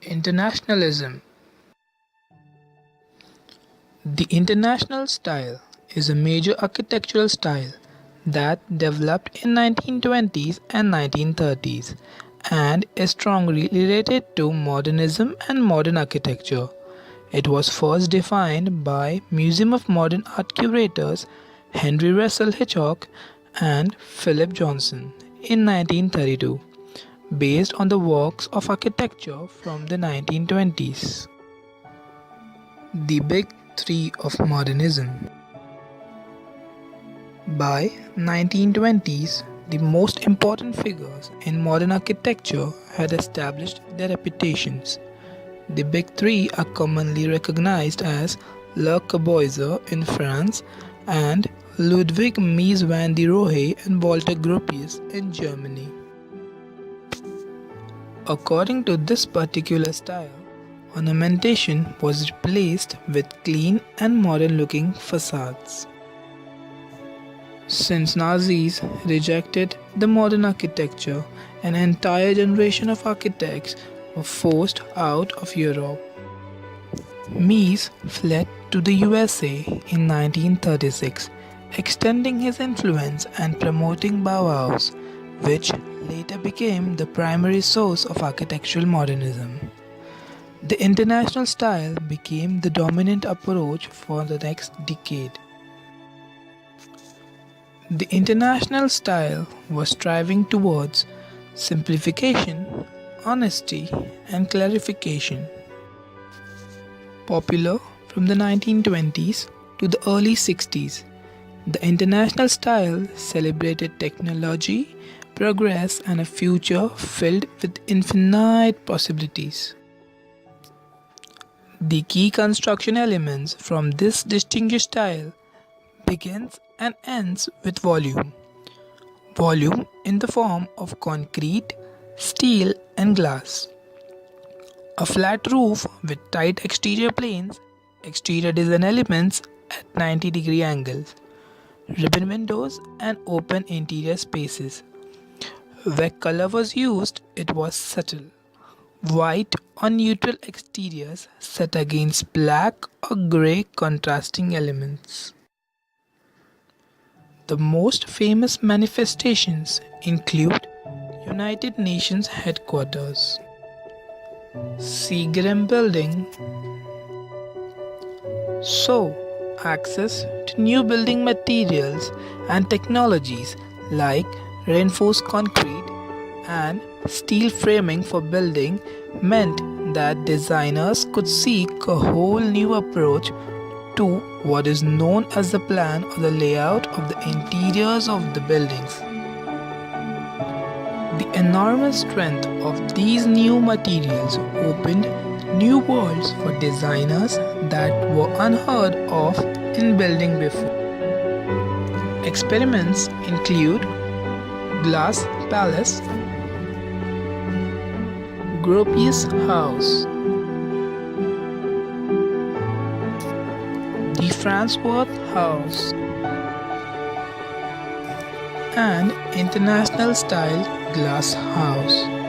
Internationalism. The international style is a major architectural style that developed in 1920s and 1930s and is strongly related to modernism and modern architecture. It was first defined by Museum of Modern Art curators Henry Russell Hitchcock and Philip Johnson in 1932, based on the works of architecture from the 1920s. The Big Three of Modernism. By 1920s, the most important figures in modern architecture had established their reputations. The Big Three are commonly recognized as Le Corbusier in France and Ludwig Mies van der Rohe and Walter Gropius in Germany. According to this particular style, ornamentation was replaced with clean and modern-looking facades. Since Nazis rejected the modern architecture, an entire generation of architects were forced out of Europe. Mies fled to the USA in 1936, extending his influence and promoting Bauhaus, which later became the primary source of architectural modernism. The international style became the dominant approach for the next decade. The international style was striving towards simplification, honesty, and clarification. Popular from the 1920s to the early 60s, the international style celebrated technology, progress, and a future filled with infinite possibilities. The key construction elements from this distinguished style begins and ends with volume. Volume in the form of concrete, steel, and glass. A flat roof with tight exterior planes, exterior design elements at 90-degree angles, ribbon windows, and open interior spaces. Where color was used, it was subtle. White or neutral exteriors set against black or grey contrasting elements. The most famous manifestations include United Nations headquarters, Seagram Building. So, access to new building materials and technologies like reinforced concrete and steel framing for building meant that designers could seek a whole new approach to what is known as the plan or the layout of the interiors of the buildings. The enormous strength of these new materials opened new worlds for designers that were unheard of in building before. Experiments include Glass Palace, Gropius House, the Farnsworth House, and international style glass house.